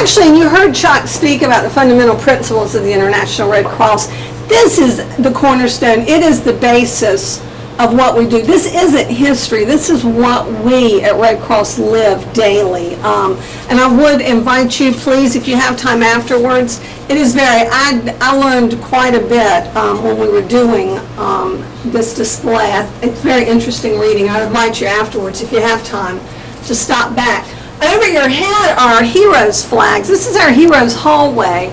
actually, and you heard Chuck speak about the fundamental principles of the International Red Cross. This is the cornerstone. It is the basis of what we do. This isn't history. This is what we at Red Cross live daily. And I would invite you, please, if you have time afterwards. It is I learned quite a bit when we were doing this display. It's very interesting reading. I would invite you afterwards, if you have time, to stop back. Over your head are our heroes flags. This is our heroes hallway.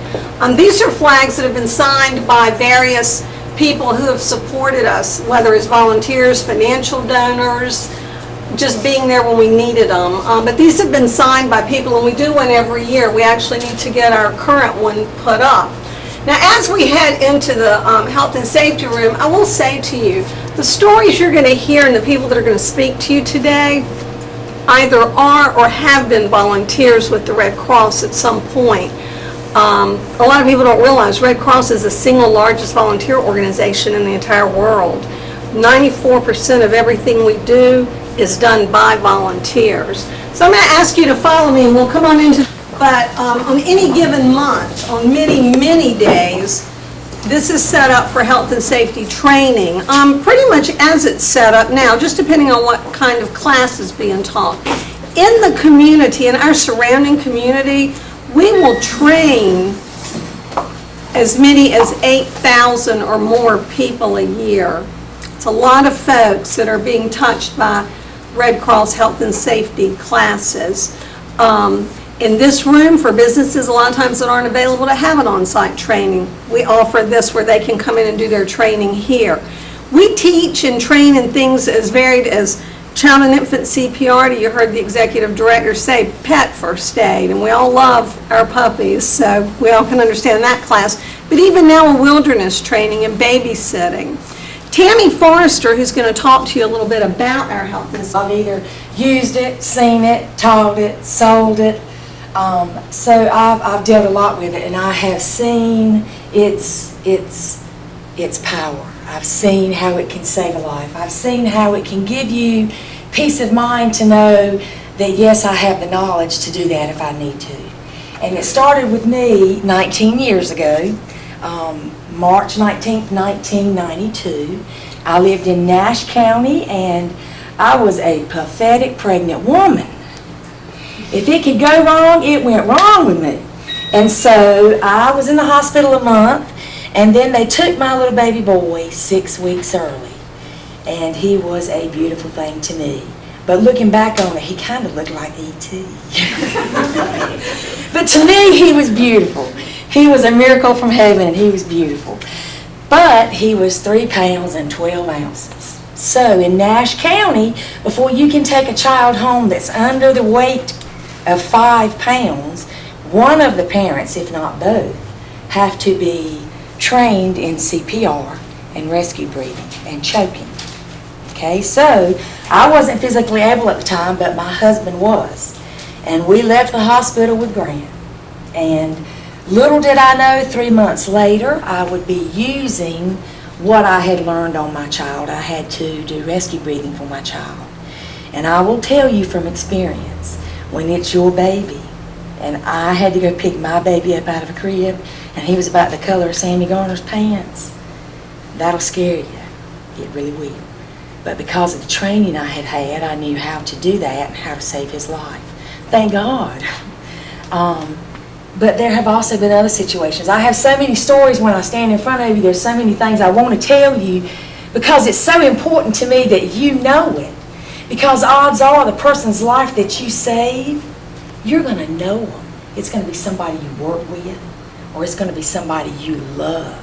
These are flags that have been signed by various people who have supported us, whether as volunteers, financial donors, just being there when we needed them. But these have been signed by people, and we do one every year. We actually need to get our current one put up. Now, as we head into the health and safety room, I will say to you, the stories you're going to hear and the people that are going to speak to you today either are or have been volunteers with the Red Cross at some point. A lot of people don't realize Red Cross is the single largest volunteer organization in the entire world. 94% of everything we do is done by volunteers. So I'm going to ask you to follow me, and we'll come on into, but on any given month, on many days, this is set up for health and safety training, pretty much as it's set up now, just depending on what kind of class is being taught. In the community, in our surrounding community, we will train as many as 8,000 or more people a year. It's a lot of folks that are being touched by Red Cross health and safety classes. In this room, for businesses a lot of times that aren't available to have an on-site training, we offer this where they can come in and do their training here. We teach and train in things as varied as child and infant CPR, you heard the executive director say pet first aid, and we all love our puppies, so we all can understand that class. But even now, a wilderness training and babysitting. Tammy Forrester, who's going to talk to you a little bit about our health and safety. I've either used it, seen it, taught it, sold it. So I've dealt a lot with it, and I have seen its power. I've seen how it can save a life. I've seen how it can give you peace of mind to know that, yes, I have the knowledge to do that if I need to. And it started with me 19 years ago, March 19th, 1992. I lived in Nash County, and I was a pathetic pregnant woman. If it could go wrong, it went wrong with me. And so I was in the hospital a month, and then they took my little baby boy 6 weeks early. And he was a beautiful thing to me. But looking back on it, he kind of looked like E.T. But to me, he was beautiful. He was a miracle from heaven, and he was beautiful. But he was 3 pounds and 12 ounces. So in Nash County, before you can take a child home that's under the weight of 5 pounds, one of the parents, if not both, have to be trained in CPR and rescue breathing and choking. Okay, so I wasn't physically able at the time, but my husband was. And we left the hospital with Grant. And little did I know, 3 months later, I would be using what I had learned on my child. I had to do rescue breathing for my child. And I will tell you from experience, when it's your baby, and I had to go pick my baby up out of a crib, and he was about the color of Sammy Garner's pants, that'll scare you. It really will. But because of the training I had had, I knew how to do that and how to save his life. Thank God. But there have also been other situations. I have so many stories when I stand in front of you. There's so many things I want to tell you because it's so important to me that you know it. Because odds are the person's life that you save, you're going to know them. It's going to be somebody you work with, or it's going to be somebody you love.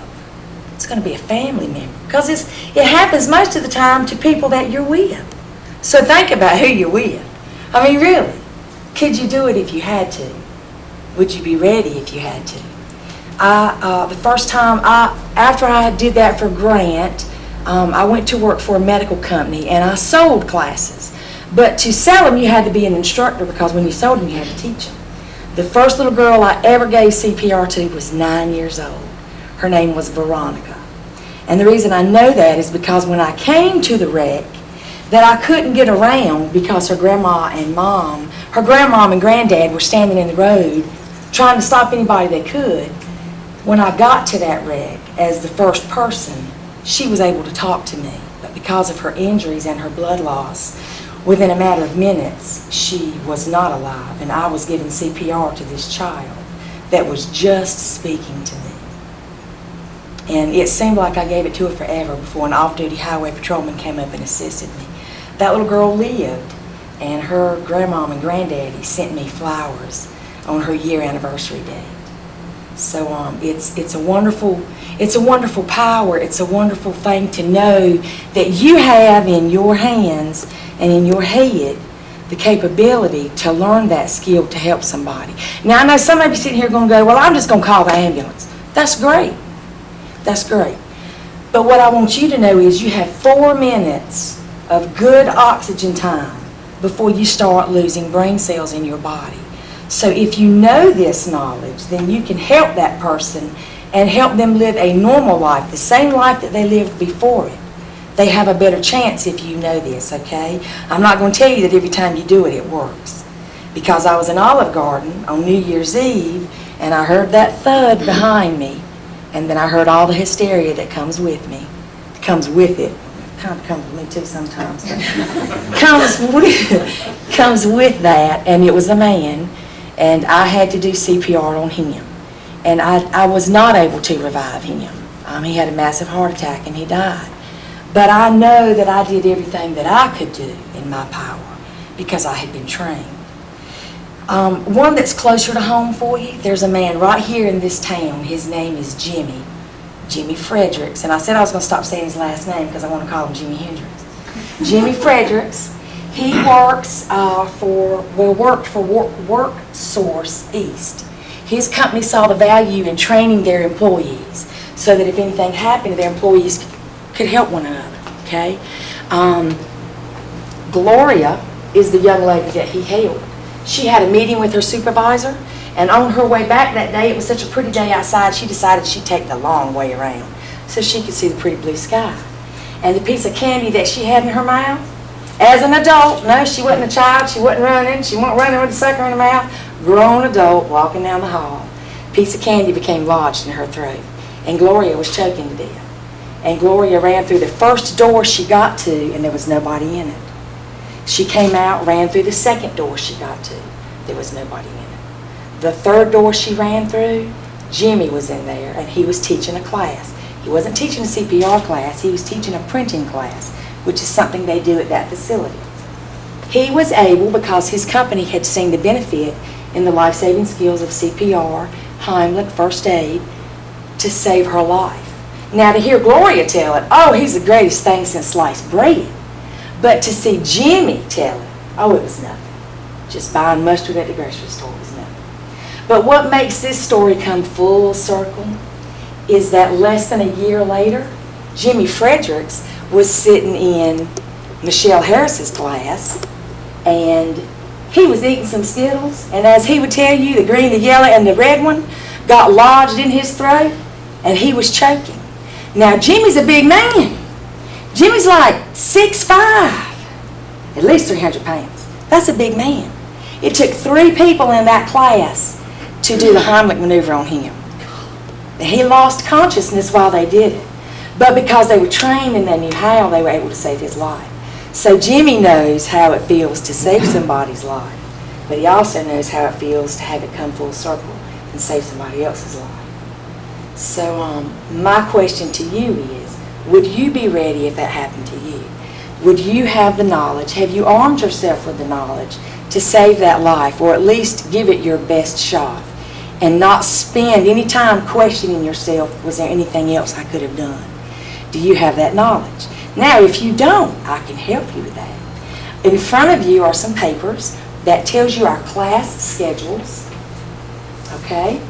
It's going to be a family member. Because it happens most of the time to people that you're with. So think about who you're with. I mean, really, could you do it if you had to? Would you be ready if you had to? The first time, after I did that for Grant, I went to work for a medical company, and I sold classes. But to sell them, you had to be an instructor, because when you sold them, you had to teach them. The first little girl I ever gave CPR to was 9 years old. Her name was Veronica. And the reason I know that is because when I came to the wreck, that I couldn't get around because her grandma and granddad were standing in the road trying to stop anybody they could. When I got to that wreck, as the first person, she was able to talk to me. But because of her injuries and her blood loss, within a matter of minutes, she was not alive, and I was giving CPR to this child that was just speaking to me. And it seemed like I gave it to her forever before an off-duty highway patrolman came up and assisted me. That little girl lived, and her grandmom and granddaddy sent me flowers on her year anniversary date. So it's a wonderful power. It's a wonderful thing to know that you have in your hands and in your head the capability to learn that skill to help somebody. Now I know some of you sitting here going to go, well, I'm just going to call the ambulance. That's great. That's great. But what I want you to know is you have 4 minutes of good oxygen time before you start losing brain cells in your body. So if you know this knowledge, then you can help that person and help them live a normal life, the same life that they lived before it. They have a better chance if you know this, okay? I'm not going to tell you that every time you do it, it works. Because I was in Olive Garden on New Year's Eve, and I heard that thud behind me, and then I heard all the hysteria that comes with me. Comes with it. Kind of comes with me too sometimes. But comes with that, and it was a man, and I had to do CPR on him. And I was not able to revive him. He had a massive heart attack, and he died. But I know that I did everything that I could do in my power because I had been trained. One that's closer to home for you, there's a man right here in this town. His name is Jimmy Fredericks. And I said I was going to stop saying his last name because I want to call him Jimi Hendrix. Jimmy Fredericks. He works worked for WorkSource East. His company saw the value in training their employees so that if anything happened, their employees could help one another, okay? Gloria is the young lady that he helped. She had a meeting with her supervisor, and on her way back that day, it was such a pretty day outside, she decided she'd take the long way around so she could see the pretty blue sky. And the piece of candy that she had in her mouth, as an adult, no, she wasn't a child, she wasn't running, she wasn't running with a sucker in her mouth, grown adult walking down the hall. Piece of candy became lodged in her throat, and Gloria was choking to death. And Gloria ran through the first door she got to, and there was nobody in it. She came out, ran through the second door she got to. There was nobody in it. The third door she ran through, Jimmy was in there, and he was teaching a class. He wasn't teaching a CPR class, he was teaching a printing class, which is something they do at that facility. He was able, because his company had seen the benefit in the life-saving skills of CPR, Heimlich, first aid, to save her life. Now to hear Gloria tell it, oh, he's the greatest thing since sliced bread. But to see Jimmy tell it, oh, it was nothing. Just buying mustard at the grocery store was nothing. But what makes this story come full circle is that less than a year later, Jimmy Fredericks was sitting in Michelle Harris's class, and he was eating some Skittles, and as he would tell you, the green, the yellow, and the red one got lodged in his throat, and he was choking. Now, Jimmy's a big man. Jimmy's like 6'5", at least 300 pounds. That's a big man. It took 3 people in that class to do the Heimlich maneuver on him. He lost consciousness while they did it. But because they were trained and they knew how, they were able to save his life. So Jimmy knows how it feels to save somebody's life, but he also knows how it feels to have it come full circle and save somebody else's life. So my question to you is, would you be ready if that happened to you? Would you have the knowledge? Have you armed yourself with the knowledge to save that life, or at least give it your best shot, and not spend any time questioning yourself, was there anything else I could have done? Do you have that knowledge? Now, if you don't, I can help you with that. In front of you are some papers that tells you our class schedules, okay?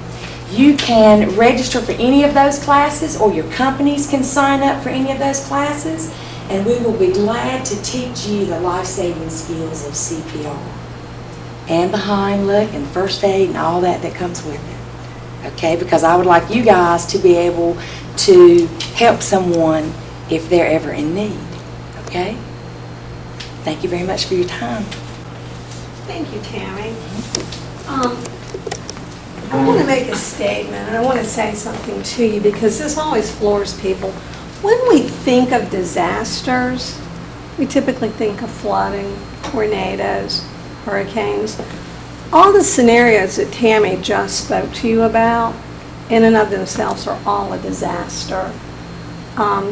You can register for any of those classes, or your companies can sign up for any of those classes, and we will be glad to teach you the life-saving skills of CPR and the Heimlich and first aid and all that comes with it, okay? Because I would like you guys to be able to help someone if they're ever in need, okay? Thank you very much for your time. Thank you, Tammy. I want to make a statement, and I want to say something to you because this always floors people. When we think of disasters, we typically think of flooding, tornadoes, hurricanes. All the scenarios that Tammy just spoke to you about, in and of themselves, are all a disaster.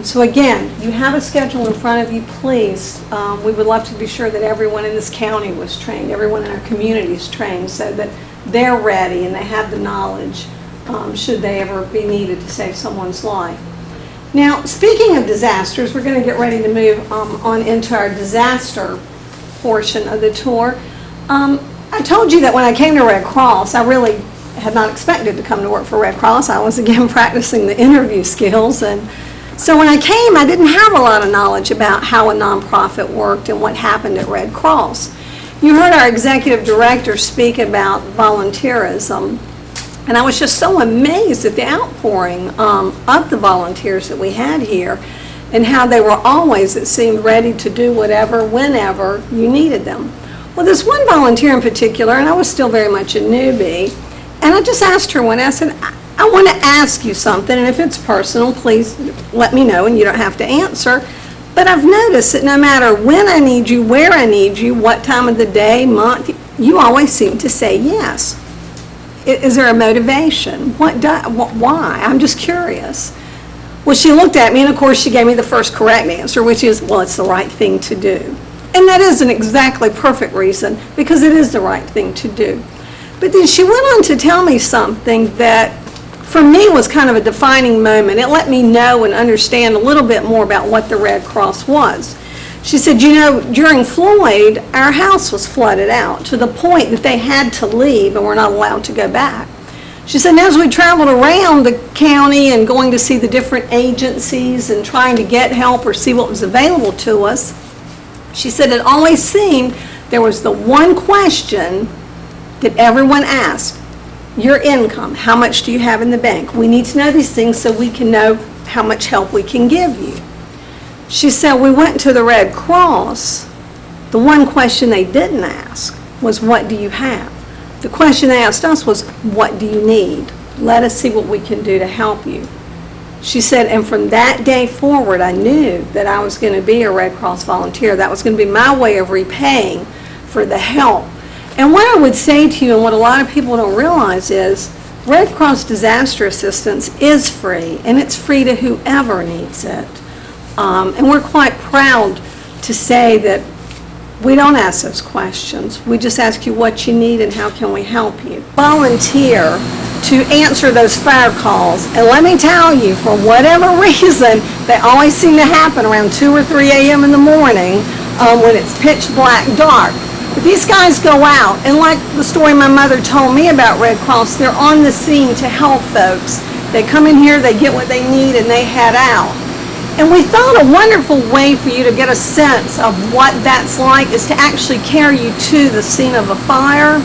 So again, you have a schedule in front of you, please. We would love to be sure that everyone in this county was trained, everyone in our community is trained, so that they're ready and they have the knowledge should they ever be needed to save someone's life. Now, speaking of disasters, we're going to get ready to move on into our disaster portion of the tour. I told you that when I came to Red Cross, I really had not expected to come to work for Red Cross. I was again practicing the interview skills, and so when I came, I didn't have a lot of knowledge about how a nonprofit worked and what happened at Red Cross. You heard our executive director speak about volunteerism, and I was just so amazed at the outpouring of the volunteers that we had here and how they were always, it seemed, ready to do whatever, whenever you needed them. Well, this one volunteer in particular, and I was still very much a newbie, and I just asked her one, I said, I want to ask you something, and if it's personal, please let me know, and you don't have to answer. But I've noticed that no matter when I need you, where I need you, what time of the day, month, you always seem to say yes. Is there a motivation? Why? I'm just curious. Well, she looked at me, and of course she gave me the first correct answer, which is, well, it's the right thing to do. And that isn't exactly perfect reason, because it is the right thing to do. But then she went on to tell me something that for me was kind of a defining moment. It let me know and understand a little bit more about what the Red Cross was. She said, you know, during Floyd, our house was flooded out to the point that they had to leave and were not allowed to go back. She said, as we traveled around the county and going to see the different agencies and trying to get help or see what was available to us, she said it always seemed there was the one question that everyone asked: your income, how much do you have in the bank? We need to know these things so we can know how much help we can give you. She said, we went to the Red Cross. The one question they didn't ask was, what do you have? The question they asked us was, what do you need? Let us see what we can do to help you. She said, and from that day forward, I knew that I was going to be a Red Cross volunteer. That was going to be my way of repaying for the help. And what I would say to you, and what a lot of people don't realize, is Red Cross disaster assistance is free, and it's free to whoever needs it. And we're quite proud to say that we don't ask those questions. We just ask you what you need and how can we help you. Volunteer to answer those fire calls. And let me tell you, for whatever reason, they always seem to happen around 2 or 3 a.m. in the morning when it's pitch black dark. But these guys go out, and like the story my mother told me about Red Cross, they're on the scene to help folks. They come in here, they get what they need, and they head out. And we thought a wonderful way for you to get a sense of what that's like is to actually carry you to the scene of a fire.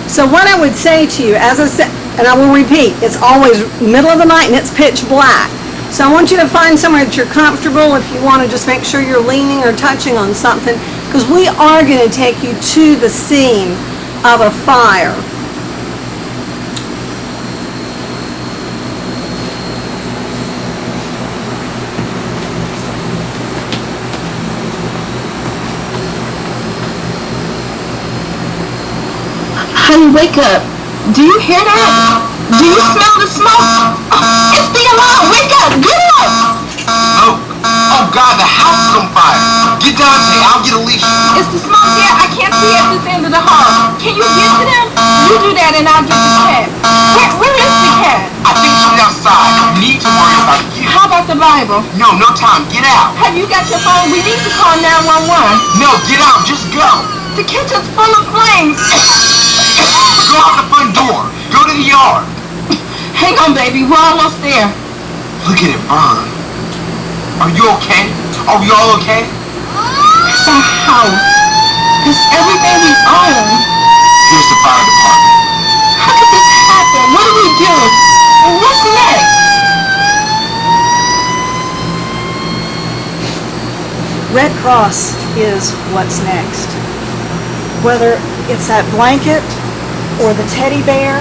So what I would say to you, as I said, and I will repeat, it's always middle of the night and it's pitch black. So I want you to find somewhere that you're comfortable if you want to just make sure you're leaning or touching on something, because we are going to take you to the scene of a fire. Honey, wake up. Do you hear that? Do you smell the smoke? It's the alarm. Wake up. Get up. Smoke? Oh God, the house is on fire. Get Dante, I'll get Alicia. Is the smoke there? I can't see at this end of the hall. Can you get to them? You do that and I'll get the cat. Where is the cat? I think she's outside. We need to worry about you. How about the Bible? No time. Get out. Have you got your phone? We need to call 911. No, get out. Just go. The kitchen's full of flames. Go out the front door. Go to the yard. Hang on, baby. We're almost there. Look at it burn. Are you okay? Are we all okay? It's our house. It's everything we own. Here's the fire department. How could this happen? What do we do? What's next? Red Cross is what's next. Whether it's that blanket or the teddy bear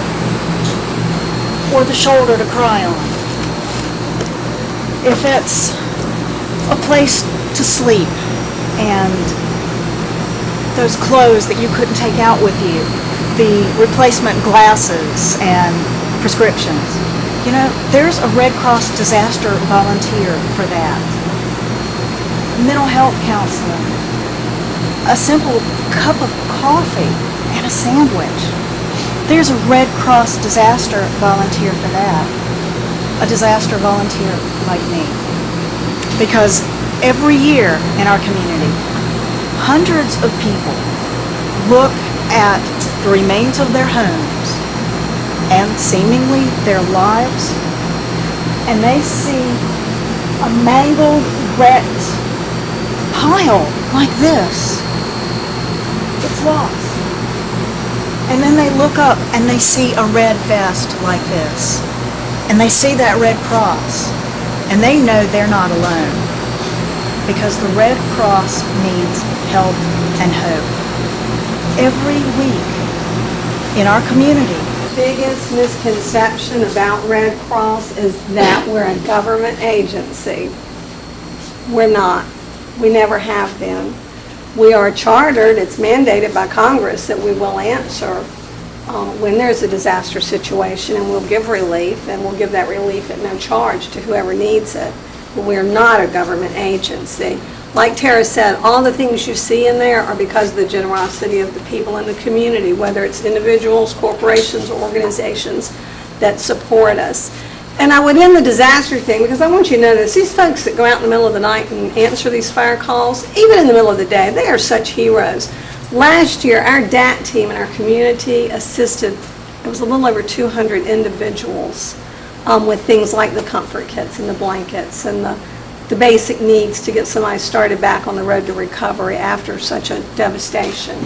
or the shoulder to cry on, if it's a place to sleep and those clothes that you couldn't take out with you, the replacement glasses and prescriptions, there's a Red Cross disaster volunteer for that. Mental health counseling, a simple cup of coffee and a sandwich. There's a Red Cross disaster volunteer for that. A disaster volunteer like me. Because every year in our community, hundreds of people look at the remains of their homes and seemingly their lives, and they see a mangled, wrecked pile like this. It's lost. And then they look up and they see a red vest like this. And they see that Red Cross. And they know they're not alone. Because the Red Cross means help and hope. Every week in our community. The biggest misconception about Red Cross is that we're a government agency. We're not. We never have been. We are chartered, it's mandated by Congress that we will answer when there's a disaster situation, and we'll give relief, and we'll give that relief at no charge to whoever needs it. But we're not a government agency. Like Tara said, all the things you see in there are because of the generosity of the people in the community, whether it's individuals, corporations, or organizations that support us. And I would end the disaster thing because I want you to know this. These folks that go out in the middle of the night and answer these fire calls, even in the middle of the day, they are such heroes. Last year, our DAT team in our community assisted, it was a little over 200 individuals with things like the comfort kits and the blankets and the basic needs to get somebody started back on the road to recovery after such a devastation.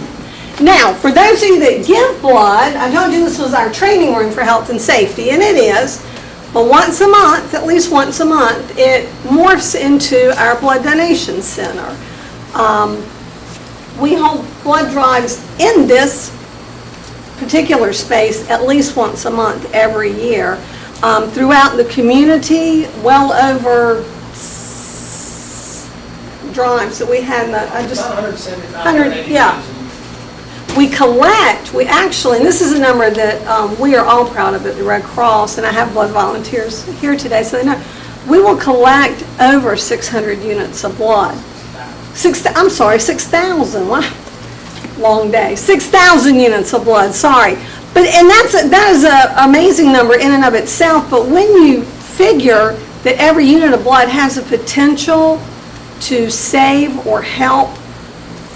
Now, for those of you that give blood, I told you this was our training room for health and safety, and it is. But once a month, at least once a month, it morphs into our blood donation center. We hold blood drives in this particular space at least once a month every year. Throughout the community, well over drives that we had. About 175, yeah. We collect, and this is a number that we are all proud of at the Red Cross, and I have blood volunteers here today, so they know. We will collect over 600 units of blood. 6,000, wow, long day. 6,000 units of blood, sorry. And that is an amazing number in and of itself, but when you figure that every unit of blood has a potential to save or help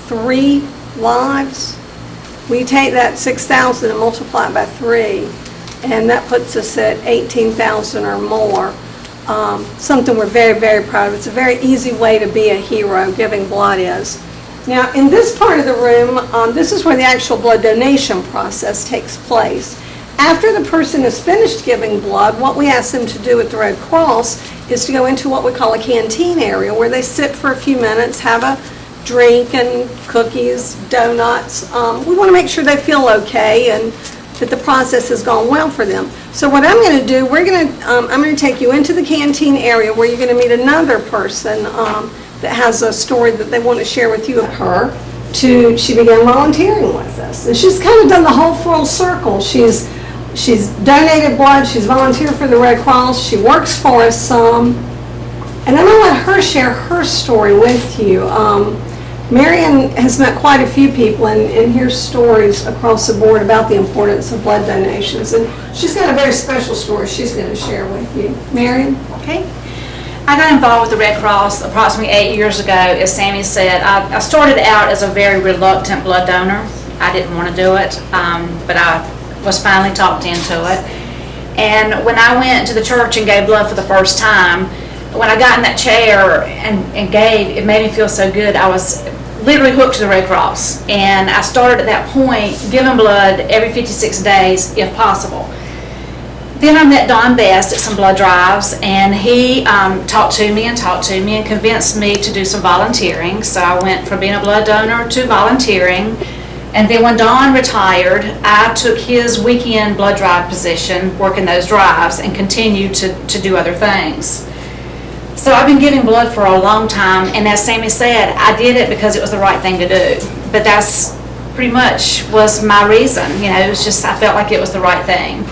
3 lives, we take that 6,000 and multiply it by 3, and that puts us at 18,000 or more. Something we're very, very proud of. It's a very easy way to be a hero, giving blood is. Now, in this part of the room, this is where the actual blood donation process takes place. After the person is finished giving blood, what we ask them to do at the Red Cross is to go into what we call a canteen area, where they sit for a few minutes, have a drink and cookies, donuts. We want to make sure they feel okay and that the process has gone well for them. So what I'm going to do, I'm going to take you into the canteen area where you're going to meet another person that has a story that they want to share with you of her. She began volunteering with us, and she's kind of done the whole full circle. She's donated blood, she's volunteered for the Red Cross, she works for us some, and I'm going to let her share her story with you. Marion has met quite a few people and hears stories across the board about the importance of blood donations. And she's got a very special story she's going to share with you. Marion? Okay. I got involved with the Red Cross approximately 8 years ago. As Sammy said, I started out as a very reluctant blood donor. I didn't want to do it, but I was finally talked into it. And when I went to the church and gave blood for the first time, when I got in that chair and gave, it made me feel so good. I was literally hooked to the Red Cross. And I started at that point giving blood every 56 days if possible. Then I met Don Best at some blood drives, and he talked to me and convinced me to do some volunteering. So I went from being a blood donor to volunteering. And then when Don retired, I took his weekend blood drive position, working those drives, and continued to do other things. So I've been giving blood for a long time, and as Sammy said, I did it because it was the right thing to do. But that's pretty much was my reason, it was just, I felt like it was the right thing.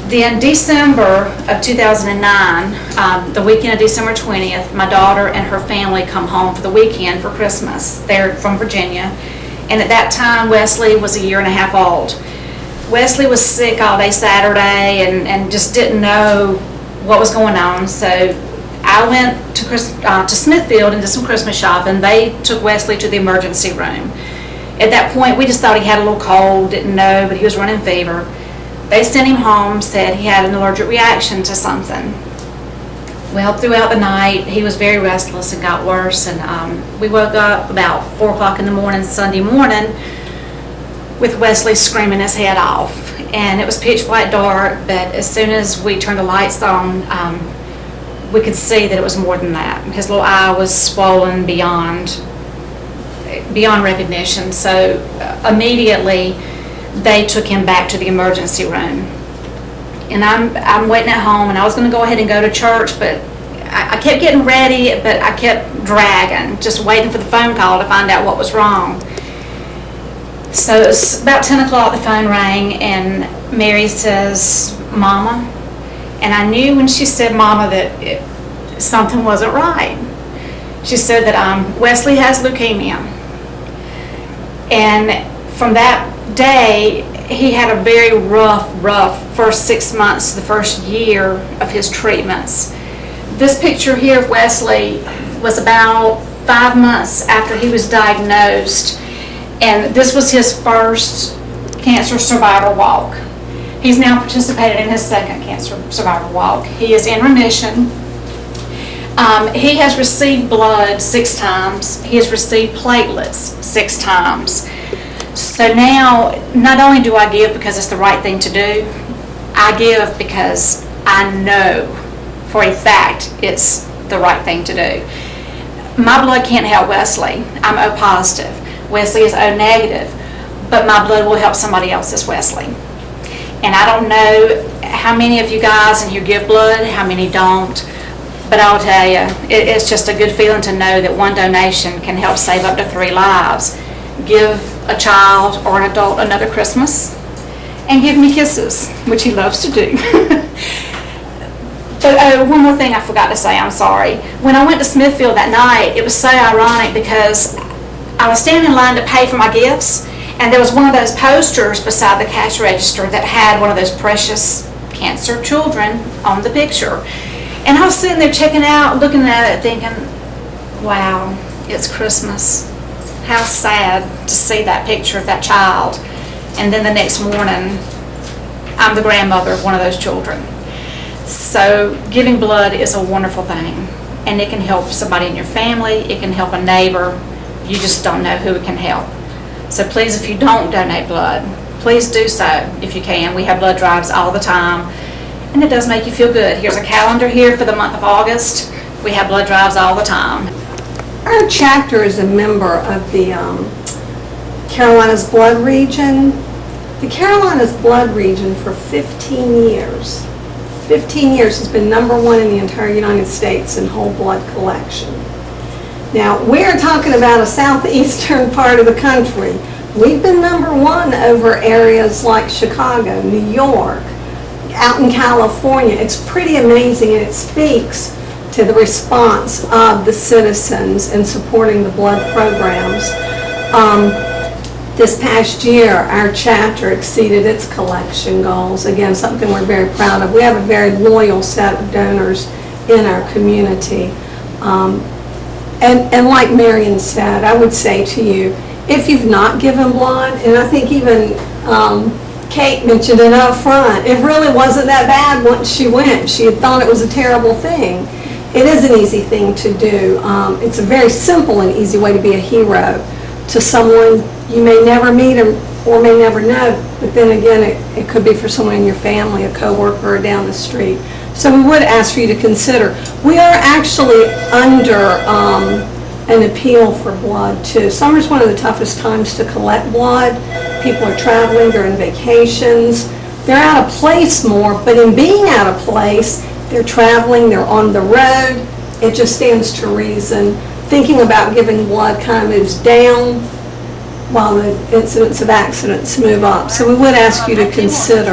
Then December of 2009, the weekend of December 20th, my daughter and her family come home for the weekend for Christmas. They're from Virginia. And at that time, Wesley was 1.5 years old. Wesley was sick all day Saturday and just didn't know what was going on. So I went to Smithfield and did some Christmas shopping. They took Wesley to the emergency room. At that point, we just thought he had a little cold, didn't know, but he was running fever. They sent him home, said he had an allergic reaction to something. Well, throughout the night, he was very restless and got worse, and we woke up about 4 o'clock in the morning, Sunday morning, with Wesley screaming his head off. And it was pitch black dark, but as soon as we turned the lights on, we could see that it was more than that. His little eye was swollen beyond recognition, so immediately they took him back to the emergency room. And I'm waiting at home, and I was going to go ahead and go to church, but I kept getting ready, but I kept dragging, just waiting for the phone call to find out what was wrong. So it was about 10 o'clock, the phone rang, and Mary says, "Mama." And I knew when she said "Mama" that something wasn't right. She said that Wesley has leukemia. And from that day, he had a very rough first 6 months, the first year of his treatments. This picture here of Wesley was about 5 months after he was diagnosed, and this was his first cancer survival walk. He's now participated in his second cancer survival walk. He is in remission. He has received blood 6 times. He has received platelets 6 times. So now, not only do I give because it's the right thing to do, I give because I know for a fact it's the right thing to do. My blood can't help Wesley. I'm O positive. Wesley is O negative, but my blood will help somebody else's Wesley. And I don't know how many of you guys in here give blood, how many don't, but I'll tell you, it's just a good feeling to know that one donation can help save up to 3 lives. Give a child or an adult another Christmas, and give me kisses, which he loves to do. But one more thing I forgot to say, I'm sorry. When I went to Smithfield that night, it was so ironic because I was standing in line to pay for my gifts, and there was one of those posters beside the cash register that had one of those precious cancer children on the picture. And I was sitting there checking out, looking at it, thinking, wow, it's Christmas. How sad to see that picture of that child. And then the next morning, I'm the grandmother of one of those children. So giving blood is a wonderful thing. And it can help somebody in your family. It can help a neighbor. You just don't know who it can help. So please, if you don't donate blood, please do so if you can. We have blood drives all the time. And it does make you feel good. Here's a calendar here for the month of August. We have blood drives all the time. Our chapter is a member of the Carolinas Blood Region. The Carolinas Blood Region for 15 years. 15 years has been #1 in the entire United States in whole blood collection. Now, we're talking about a southeastern part of the country. We've been #1 over areas like Chicago, New York, out in California. It's pretty amazing, and it speaks to the response of the citizens in supporting the blood programs. This past year, our chapter exceeded its collection goals. Again, something we're very proud of. We have a very loyal set of donors in our community. And like Marion said, I would say to you, if you've not given blood, and I think even Kate mentioned it up front, it really wasn't that bad once she went. She had thought it was a terrible thing. It is an easy thing to do. It's a very simple and easy way to be a hero to someone you may never meet or may never know, but then again, it could be for someone in your family, a coworker, or down the street. So we would ask for you to consider. We are actually under an appeal for blood too. Summer's one of the toughest times to collect blood. People are traveling, they're on vacations, they're out of place more, but in being out of place, they're traveling, they're on the road, it just stands to reason. Thinking about giving blood kind of moves down while the incidence of accidents move up. So we would ask you to consider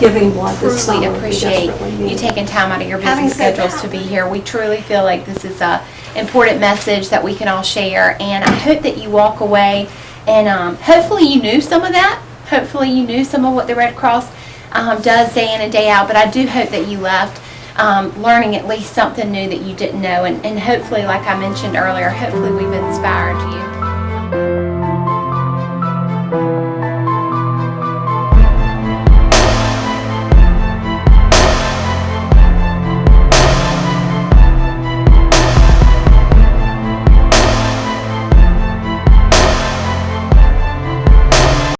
giving blood this summer. Truly We appreciate desperately need you it. taking time out of your busy Having said schedules that- to be here. We truly feel like this is a important message that we can all share, and I hope that you walk away and hopefully you knew some of that. Hopefully you knew some of what the Red Cross does day in and day out, but I do hope that you left learning at least something new that you didn't know, and hopefully, like I mentioned earlier, hopefully we've inspired you.